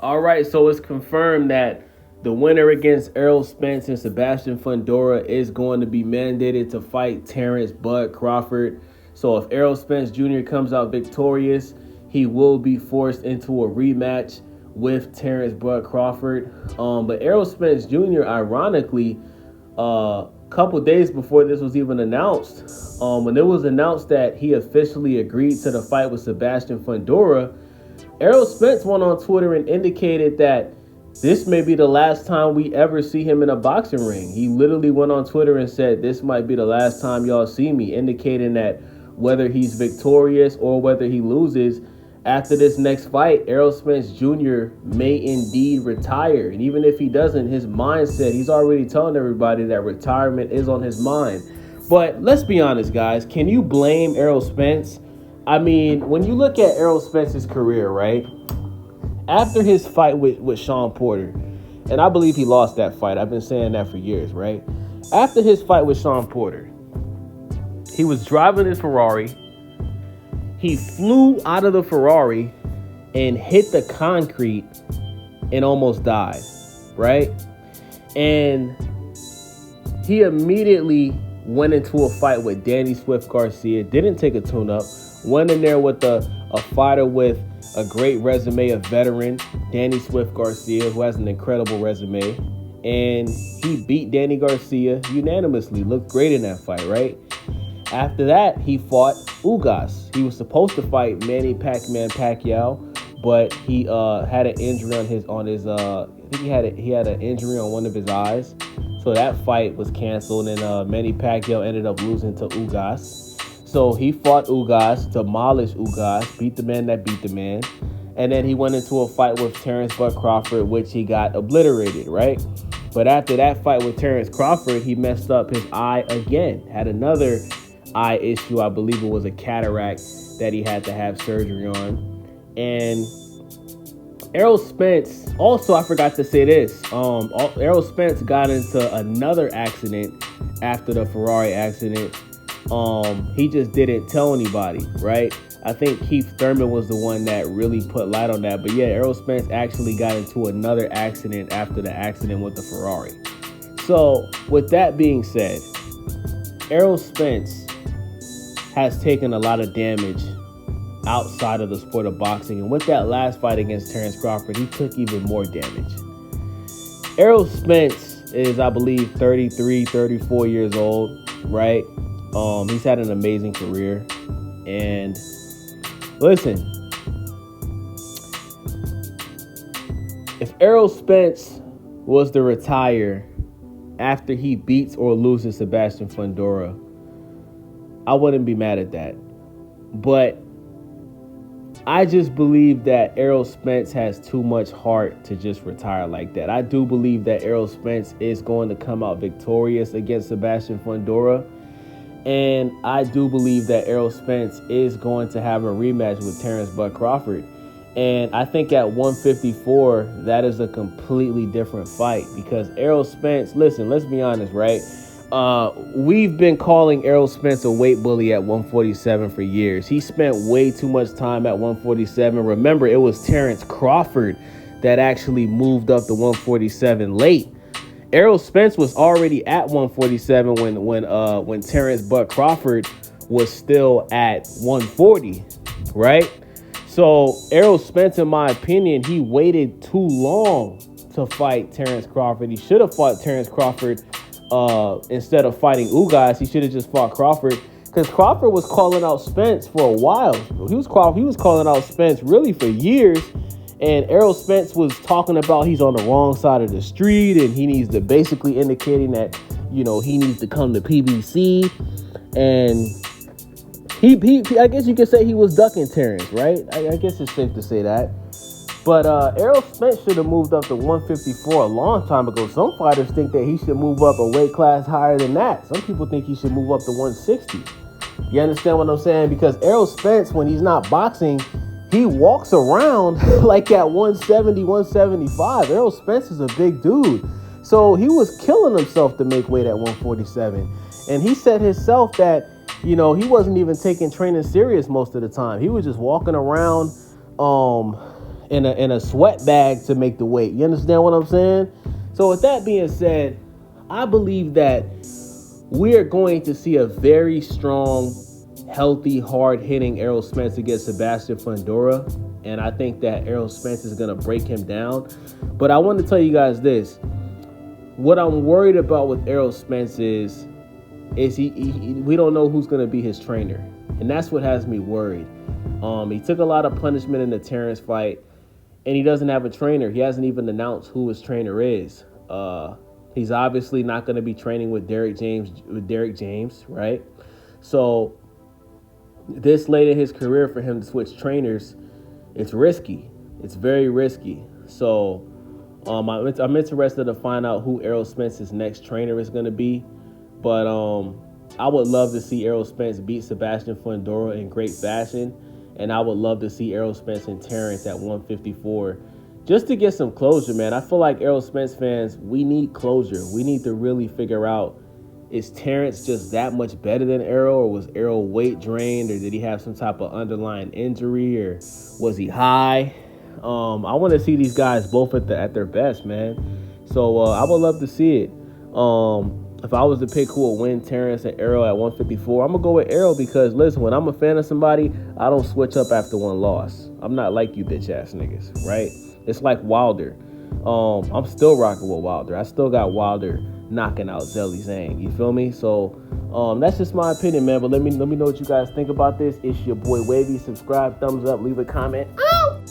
All right, so it's confirmed that the winner against Errol Spence and Sebastian Fundora is going to be mandated to fight Terence Bud Crawford. So if Errol Spence Jr. comes out victorious, he will be forced into a rematch with Terence Bud Crawford. But Errol Spence Jr., ironically, a couple days before this was even announced, when it was announced that he officially agreed to the fight with Sebastian Fundora, Errol Spence went on Twitter and indicated that this may be the last time we ever see him in a boxing ring. He literally went on Twitter and said, "This might be the last time y'all see me," indicating that whether he's victorious or whether he loses, after this next fight, Errol Spence Jr. may indeed retire. And even if he doesn't, his mindset, he's already telling everybody that retirement is on his mind. But let's be honest, guys. Can you blame Errol Spence? I mean, when you look at Errol Spence's career, right? After his fight with Sean Porter, and I believe he lost that fight. I've been saying that for years, right? After his fight with Sean Porter, he was driving his Ferrari. He flew out of the Ferrari and hit the concrete and almost died, right? And he immediately went into a fight with Danny Swift Garcia, didn't take a tune-up, went in there with a fighter with a great resume, a veteran, Danny Swift Garcia, who has an incredible resume. And he beat Danny Garcia unanimously. Looked great in that fight, right? After that, he fought Ugas. He was supposed to fight Manny Pacquiao, but he had an injury on his I think he had an injury on one of his eyes. So that fight was canceled, and Manny Pacquiao ended up losing to Ugas. So he fought Ugas, demolished Ugas, beat the man that beat the man. And then he went into a fight with Terence Bud Crawford, which he got obliterated, right? But after that fight with Terence Crawford, he messed up his eye again. Had another eye issue. I believe it was a cataract that he had to have surgery on. And Errol Spence, also, I forgot to say this. Errol Spence got into another accident after the Ferrari accident. He just didn't tell anybody, right? I think Keith Thurman was the one that really put light on that. But yeah, Errol Spence actually got into another accident after the accident with the Ferrari. So with that being said, Errol Spence has taken a lot of damage outside of the sport of boxing. And with that last fight against Terence Crawford, he took even more damage. Errol Spence is, I believe, 33, 34 years old, right? He's had an amazing career. And listen, if Errol Spence was to retire after he beats or loses Sebastian Fundora, I wouldn't be mad at that. But I just believe that Errol Spence has too much heart to just retire like that. I do believe that Errol Spence is going to come out victorious against Sebastian Fundora. And I do believe that Errol Spence is going to have a rematch with Terence Bud Crawford. And I think at 154, that is a completely different fight. Because Errol Spence, listen, let's be honest, right? We've been calling Errol Spence a weight bully at 147 for years. He spent way too much time at 147. Remember, it was Terence Crawford that actually moved up to 147 late. Errol Spence was already at 147 when Terence Bud Crawford was still at 140, right? So Errol Spence, in my opinion, he waited too long to fight Terence Crawford. He should have fought Terence Crawford instead of fighting Ugas. He should have just fought Crawford, because Crawford was calling out Spence for a while. He was calling out Spence really for years. And Errol Spence was talking about he's on the wrong side of the street and he needs to, basically indicating that, you know, he needs to come to PBC. And he I guess you could say he was ducking Terence, right? I guess it's safe to say that. But Errol Spence should have moved up to 154 a long time ago. Some fighters think that he should move up a weight class higher than that. Some people think he should move up to 160. You understand what I'm saying? Because Errol Spence, when he's not boxing, he walks around like at 170, 175. Errol Spence is a big dude. So he was killing himself to make weight at 147. And he said himself that, you know, he wasn't even taking training serious most of the time. He was just walking around in a sweat bag to make the weight. You understand what I'm saying? So with that being said, I believe that we are going to see a very strong, healthy, hard-hitting Errol Spence against Sebastian Fundora. And I think that Errol Spence is going to break him down. But I want to tell you guys this. What I'm worried about with Errol Spence is we don't know who's going to be his trainer. And that's what has me worried. He took a lot of punishment in the Terence fight, and he doesn't have a trainer. He hasn't even announced who his trainer is. He's obviously not going to be training with Derek James, right? So this late in his career for him to switch trainers, it's risky. It's very risky. So I'm interested to find out who Errol Spence's next trainer is going to be. But I would love to see Errol Spence beat Sebastian Fundora in great fashion. And I would love to see Errol Spence and Terence at 154 just to get some closure, man. I feel like Errol Spence fans, we need closure. We need to really figure out, is Terence just that much better than Errol, or was Errol weight drained, or did he have some type of underlying injury, or was he high? I want to see these guys both at their best, man. So I would love to see it. If I was to pick who would win, Terence and Errol at 154, I'm going to go with Errol because, listen, when I'm a fan of somebody, I don't switch up after one loss. I'm not like you bitch-ass niggas, right? It's like Wilder. I'm still rocking with Wilder. I still got Wilder knocking out Zelly Zhang. You feel me? So that's just my opinion, man. But let me know what you guys think about this. It's your boy Wavy. Subscribe, thumbs up, leave a comment. Ow!